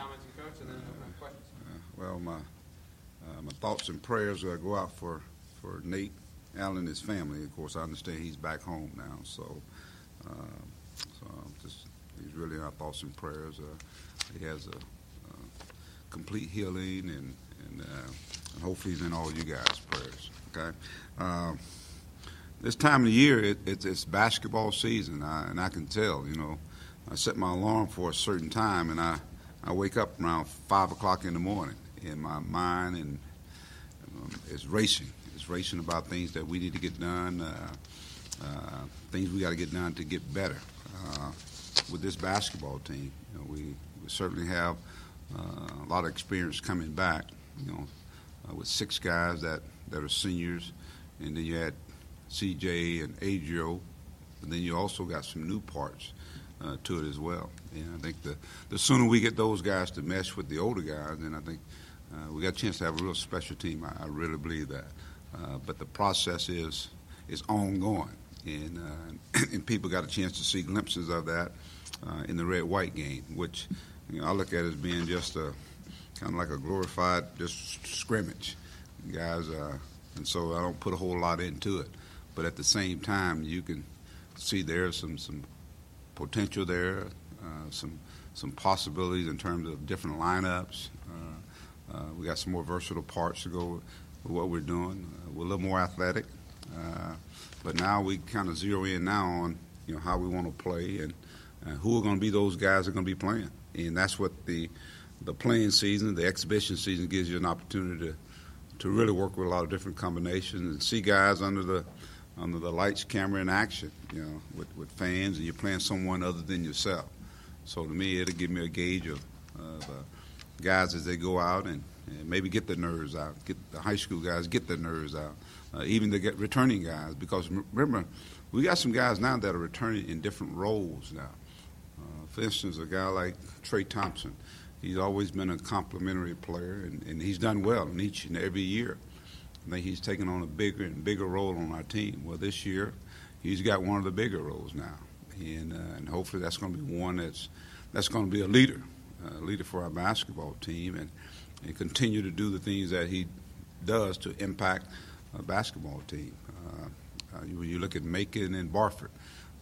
comments, and Coach, and then open up questions. Well, my thoughts and prayers go out for Nate Allen and his family. Of course, I understand he's back home now, so he's really in our thoughts and prayers. He has a complete healing, and hopefully he's in all you guys' prayers. Okay. This time of the year, it's basketball season, and I can tell. I set my alarm for a certain time, and I wake up around 5 o'clock in the morning, and my mind and is racing. It's racing about things that we need to get done, things we got to get done to get better. With this basketball team, we certainly have a lot of experience coming back. With 6 guys that are seniors, and then you had CJ and Adrio, but then you also got some new parts to it as well. And I think the sooner we get those guys to mesh with the older guys, then I think we got a chance to have a real special team. I really believe that. But the process is ongoing, and people got a chance to see glimpses of that in the red-white game, which I look at as being just kind of like a glorified just scrimmage, guys. And so I don't put a whole lot into it. But at the same time, you can see there's some potential there, some possibilities in terms of different lineups. We got some more versatile parts to go with what we're doing. We're a little more athletic, but now we kind of zero in now on how we want to play and who are going to be those guys that are going to be playing. And that's what the playing season, the exhibition season, gives you an opportunity to really work with a lot of different combinations and see guys under the lights, camera, and action, with fans, and you're playing someone other than yourself. So to me, it'll give me a gauge of guys as they go out and maybe get their nerves out, get the high school guys, get their nerves out, even to get returning guys. Because remember, we got some guys now that are returning in different roles now. For instance, a guy like Trey Thompson, he's always been a complimentary player, and he's done well in each and every year. I think he's taken on a bigger and bigger role on our team. Well, this year, he's got one of the bigger roles now, and hopefully that's going to be one that's going to be a leader for our basketball team, and continue to do the things that he does to impact a basketball team. When you look at Macon and Barford,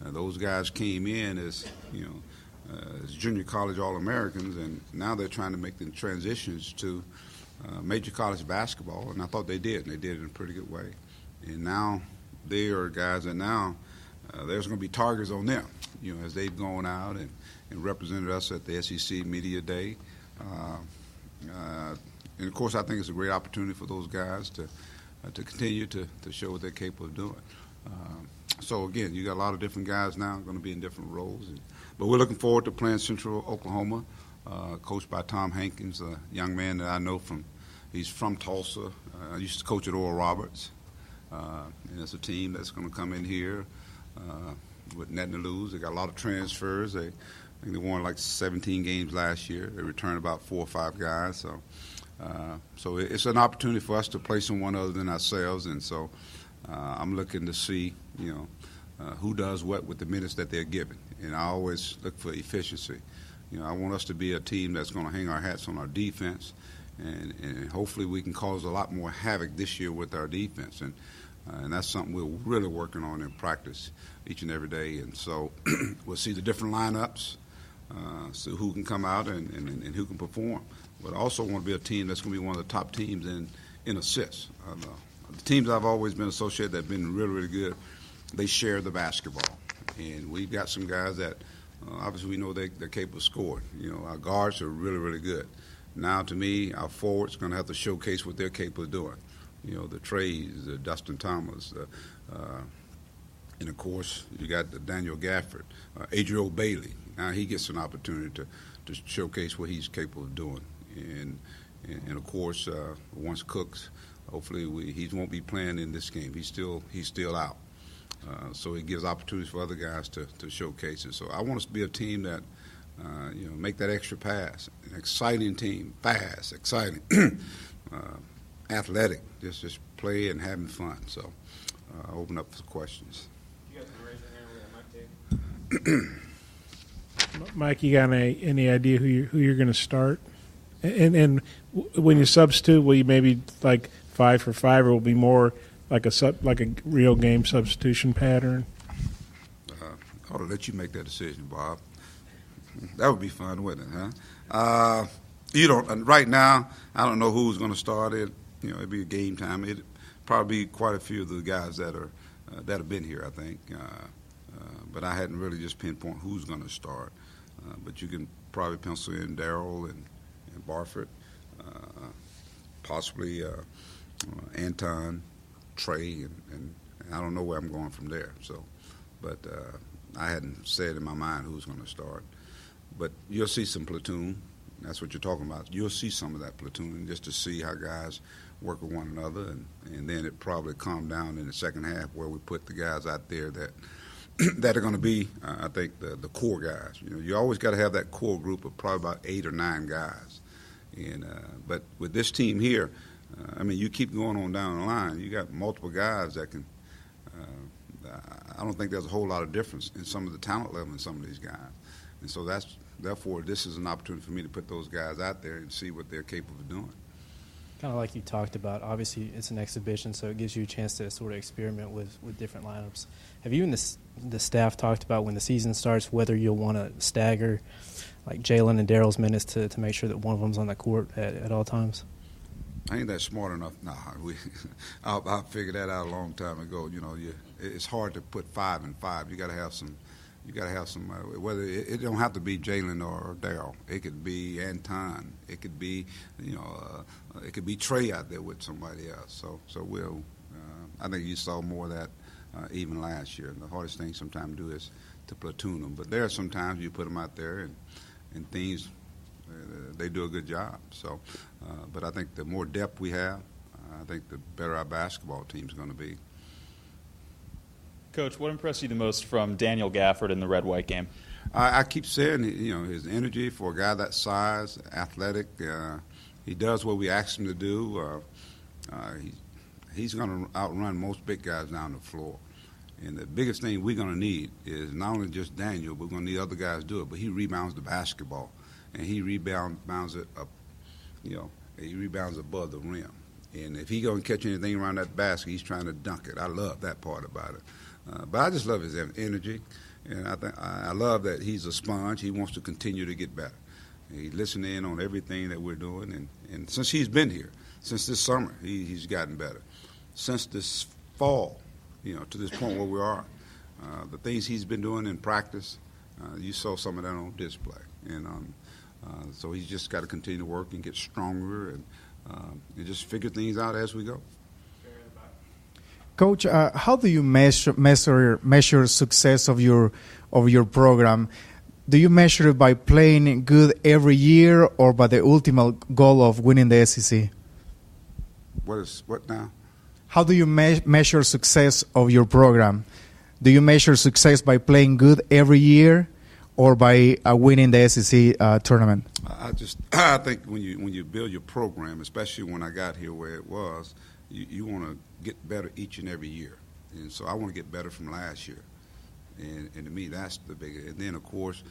those guys came in as junior college All-Americans, and now they're trying to make the transitions to major college basketball, and I thought they did, and they did it in a pretty good way. And now they are guys that now there's going to be targets on them, as they've gone out and represented us at the SEC Media Day. And, of course, I think it's a great opportunity for those guys to continue to show what they're capable of doing. So, again, you got a lot of different guys now going to be in different roles. But we're looking forward to playing Central Oklahoma, coached by Tom Hankins, a young man that I know he's from Tulsa. I used to coach at Oral Roberts. And it's a team that's going to come in here with nothing to lose. They got a lot of transfers. I think they won like 17 games last year. They returned about 4 or 5 guys. So it's an opportunity for us to play someone other than ourselves. And so I'm looking to see, who does what with the minutes that they're given. And I always look for efficiency. I want us to be a team that's going to hang our hats on our defense, and hopefully we can cause a lot more havoc this year with our defense. And that's something we're really working on in practice each and every day. And so we'll see the different lineups, so who can come out and who can perform. But I also want to be a team that's going to be one of the top teams in assists. The teams I've always been associated that have been really, really good, they share the basketball. And we've got some guys that obviously we know they're capable of scoring. Our guards are really, really good. Now, to me, our forwards are going to have to showcase what they're capable of doing. The Treys, the Dustin Thomas, and, of course, you got the Daniel Gafford, Adriel Bailey. Now he gets an opportunity to showcase what he's capable of doing. And of course, once Cooks, hopefully he won't be playing in this game. He's still out. So it gives opportunities for other guys to showcase it. So I want us to be a team that, make that extra pass. An exciting team, fast, exciting, athletic, just play and having fun. So I'll open up for questions. You guys can raise your hand. We got Mike Dave. Mike, you got any idea who you're going to start? And when you substitute, will you maybe like 5 for 5, or will it be more like a real game substitution pattern? I ought to let you make that decision, Bob. That would be fun, wouldn't it? Huh? You don't. Right now, I don't know who's going to start it. It'd be a game time. It'd probably be quite a few of the guys that have been here, I think. But I hadn't really just pinpoint who's going to start. But you can probably pencil in Darrell and Barford, possibly Anton, Trey, and I don't know where I'm going from there. So, but I hadn't said in my mind who's going to start. But you'll see some platoon. That's what you're talking about. You'll see some of that platoon just to see how guys work with one another, and then it probably calm down in the second half where we put the guys out there that that are going to be, I think, the core guys. You always got to have that core group of probably about 8 or 9 guys. And but with this team here, you keep going on down the line. You got multiple guys that can. I don't think there's a whole lot of difference in some of the talent level in some of these guys, and so therefore this is an opportunity for me to put those guys out there and see what they're capable of doing. Kind of like you talked about, obviously it's an exhibition, so it gives you a chance to sort of experiment with different lineups. Have you and the staff talked about when the season starts whether you'll want to stagger like Jalen and Darrell's minutes to make sure that one of them's on the court at all times? I ain't that smart enough. Nah, I figured that out a long time ago. It's hard to put 5 and 5. You got to have some. You got to have some. Whether it don't have to be Jalen or Darrell. It could be Anton. It could be it could be Trey out there with somebody else. So we'll. I think you saw more of that even last year. The hardest thing sometimes to do is to platoon them. But there are sometimes you put them out there and things. They do a good job. So, but I think the more depth we have, I think the better our basketball team's going to be. Coach, what impressed you the most from Daniel Gafford in the red-white game? I keep saying, his energy for a guy that size, athletic. He does what we ask him to do. He's going to outrun most big guys down the floor. And the biggest thing we're going to need is not only just Daniel, but we're going to need other guys to do it. But he rebounds the basketball, and he rebounds it up. He rebounds above the rim. And if he going to catch anything around that basket, he's trying to dunk it. I love that part about it. But I just love his energy, and I love that he's a sponge. He wants to continue to get better. He's listening in on everything that we're doing, and since he's been here, since this summer, he's gotten better. Since this fall, to this point where we are, the things he's been doing in practice, you saw some of that on display, and so he's just got to continue to work and get stronger and just figure things out as we go. Coach, how do you measure success of your program? Do you measure it by playing good every year, or by the ultimate goal of winning the SEC? What now? How do you measure success of your program? Do you measure success by playing good every year, or by winning the SEC tournament? I think when you build your program, especially when I got here where it was, you want to get better each and every year. And so I want to get better from last year. And to me, that's the biggest. And then, of course,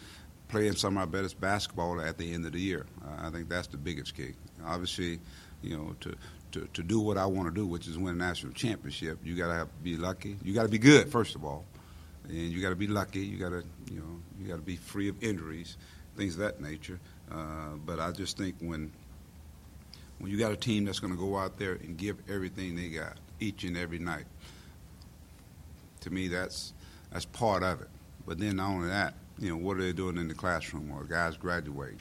playing some of our best basketball at the end of the year. I think that's the biggest key. Obviously, to do what I want to do, which is win a national championship, you got to be lucky. You got to be good, first of all. And you got to be lucky. You got to be free of injuries, things of that nature. But I just think when you got a team that's going to go out there and give everything they got each and every night, to me that's part of it. But then not only that, what are they doing in the classroom? Or guys graduate?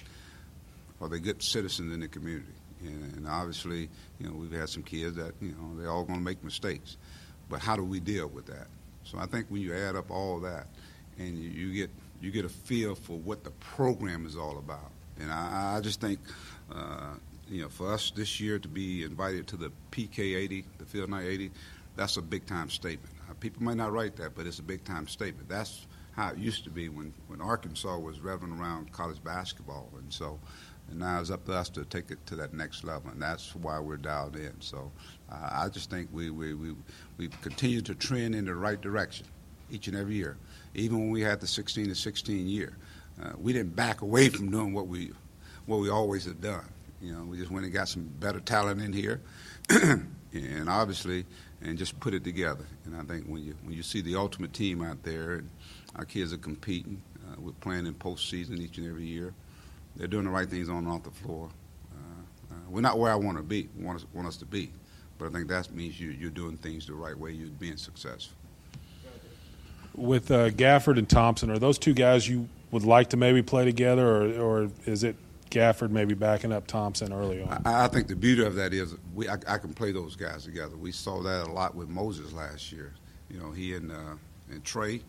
Are they good citizens in the community? And obviously, we've had some kids that, they're all going to make mistakes. But how do we deal with that? So I think when you add up all that and you get a feel for what the program is all about. And I just think, for us this year to be invited to the PK 80, the Field Night 80, that's a big-time statement. People might not write that, but it's a big-time statement. That's how it used to be when Arkansas was revving around college basketball. And now it's up to us to take it to that next level, and that's why we're dialed in. So I just think we continue to trend in the right direction each and every year. Even when we had the 16-16 year, we didn't back away from doing what we always have done. You know, we just went and got some better talent in here, and obviously, and just put it together. And I think when you see the ultimate team out there, and our kids are competing, we're playing in postseason each and every year. They're doing the right things on and off the floor. We're not where I want to be. Want us to be, but I think that means you're doing things the right way. You're being successful. With Gafford and Thompson, are those two guys you would like to maybe play together, or is it Gafford maybe backing up Thompson early on? I think the beauty of that is I can play those guys together. We saw that a lot with Moses last year. You know, he and Trey.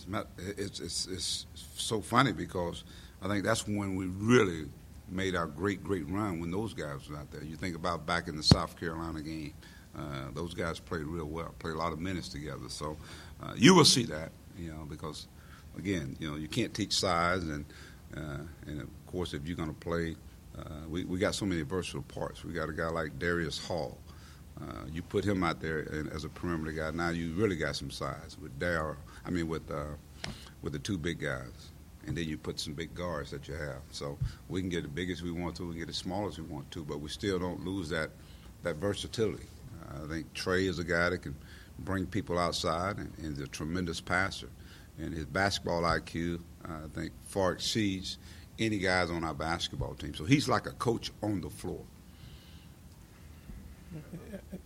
It's so funny because I think that's when we really made our great run when those guys were out there. You think about back in the South Carolina game, those guys played real well, played a lot of minutes together. So you will see that, you know, because again, you know, you can't teach size, and of course, if you're going to play, we got so many versatile parts. We got a guy like Darius Hall. You put him out there as a perimeter guy. Now you really got some size with with the two big guys, and then you put some big guards that you have. So we can get as big as we want to, we can get as small as we want to, but we still don't lose that versatility. I think Trey is a guy that can bring people outside and is a tremendous passer, and his basketball IQ I think far exceeds any guys on our basketball team. So he's like a coach on the floor.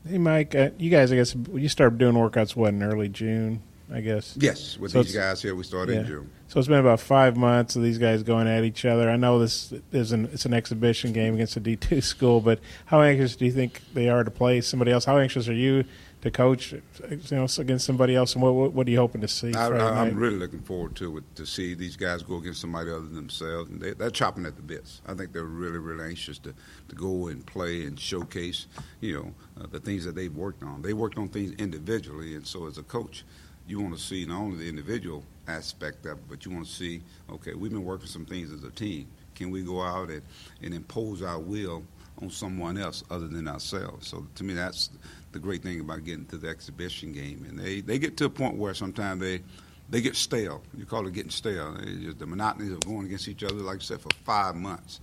Hey, Mike, you guys, I guess, you started doing workouts, what, in early June, I guess? Yes, with these guys here, we started in June. So it's been about 5 months of these guys going at each other. I know it's an exhibition game against a D2 school, but how anxious do you think they are to play somebody else? How anxious are you to coach, against somebody else, and what are you hoping to see? I'm really looking forward to see these guys go against somebody other than themselves. And they're chopping at the bits. I think they're really, really anxious to go and play and showcase, the things that they've worked on. They worked on things individually, and so as a coach, you want to see not only the individual aspect of it, but you want to see, okay, we've been working some things as a team. Can we go out and impose our will on someone else other than ourselves? So to me, that's the great thing about getting to the exhibition game. And they get to a point where sometimes they get stale. You call it getting stale. The monotony of going against each other, like I said, for 5 months.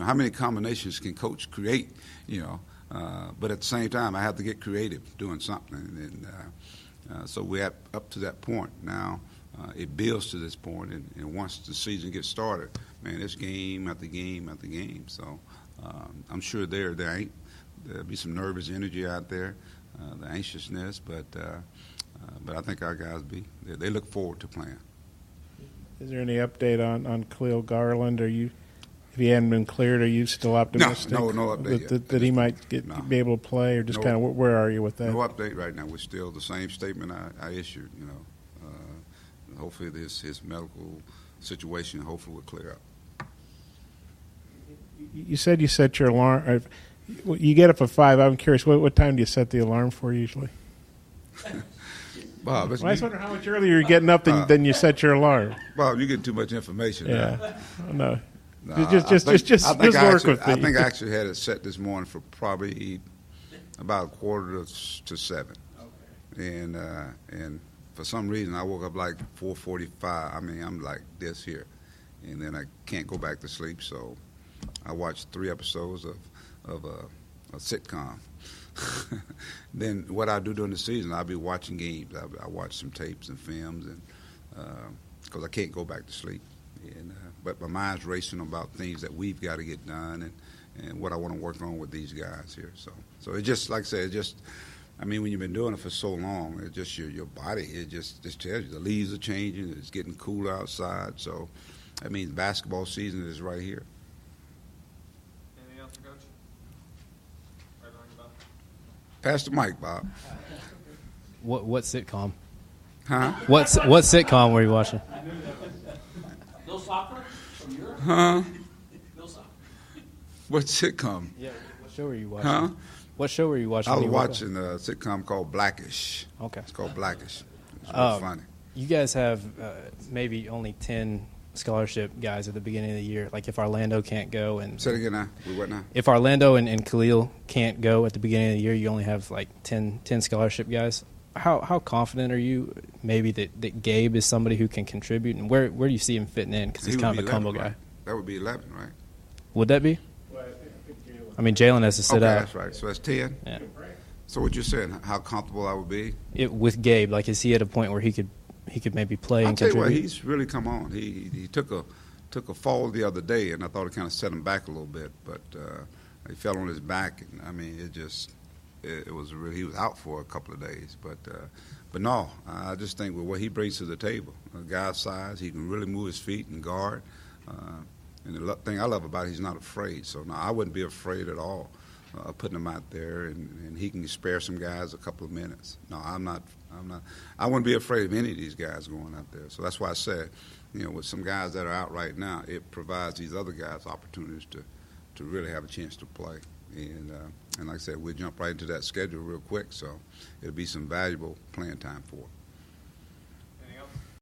How many combinations can coach create, but at the same time, I have to get creative doing something. And so we're up to that point. Now it builds to this point, and once the season gets started, man, it's game after game after game. So I'm sure there'll be some nervous energy out there, the anxiousness, but I think our guys they look forward to playing. Is there any update on Khalil Garland? If he hadn't been cleared, are you still optimistic? No update yet. That he might be able to play, or just kind of where are you with that? No update right now. We're still the same statement I issued. Hopefully his medical situation hopefully will clear up. You said you set your alarm. You get up at 5. I'm curious, what time do you set the alarm for usually? Bob, I was wondering how much earlier you're getting up than you set your alarm. Bob, you get too much information. Yeah, now. No. Just work with me. I think I actually had it set this morning for probably about 6:45. Okay. And for some reason I woke up like 4:45. I mean, I'm like this here, and then I can't go back to sleep. So I watched 3 episodes of a sitcom. Then what I do during the season, I'll be watching games. I watch some tapes and films, and because I can't go back to sleep. But my mind's racing about things that we've got to get done, and what I want to work on with these guys here. So it just, like I said, when you've been doing it for so long, it just your body, it just tells you the leaves are changing, it's getting cooler outside. So that means basketball season is right here. Anything else, Coach? Right on your bell. Pass the mic, Bob. What sitcom? Huh? What sitcom were you watching? Bill Soccer from Europe? Huh? Bill Soccer. What sitcom? Yeah. What show were you watching? Huh? What show were you watching? I was watching a sitcom called Blackish. Okay. It's called Blackish. It's really funny. You guys have maybe only 10 scholarship guys at the beginning of the year. Like if Orlando can't go and say it again now. We what now? If Orlando and Khalil can't go at the beginning of the year, you only have like 10 scholarship guys. How confident are you maybe that Gabe is somebody who can contribute, and where do you see him fitting in? Because he's kind of a combo guy. That would be 11, right? Would that be? Well, I mean, Jalen has to sit Okay, out. that's right. So that's 10. Yeah. So what you're saying? How comfortable I would be? With Gabe, like, is he at a point where he could maybe play I'll and tell you what, contribute? he's really come on. He took a fall the other day, and I thought it kind of set him back a little bit. But he fell on his back, and I mean, it was really, he was out for a couple of days. But no, I just think with what he brings to the table, a guy's size, he can really move his feet and guard. And the thing I love about it, he's not afraid. So no, I wouldn't be afraid at all putting him out there, and he can spare some guys a couple of minutes. No, I'm not. I wouldn't be afraid of any of these guys going out there. So that's why I said, with some guys that are out right now, it provides these other guys opportunities to really have a chance to play. And like I said, we'll jump right into that schedule real quick. So it'll be some valuable playing time for them.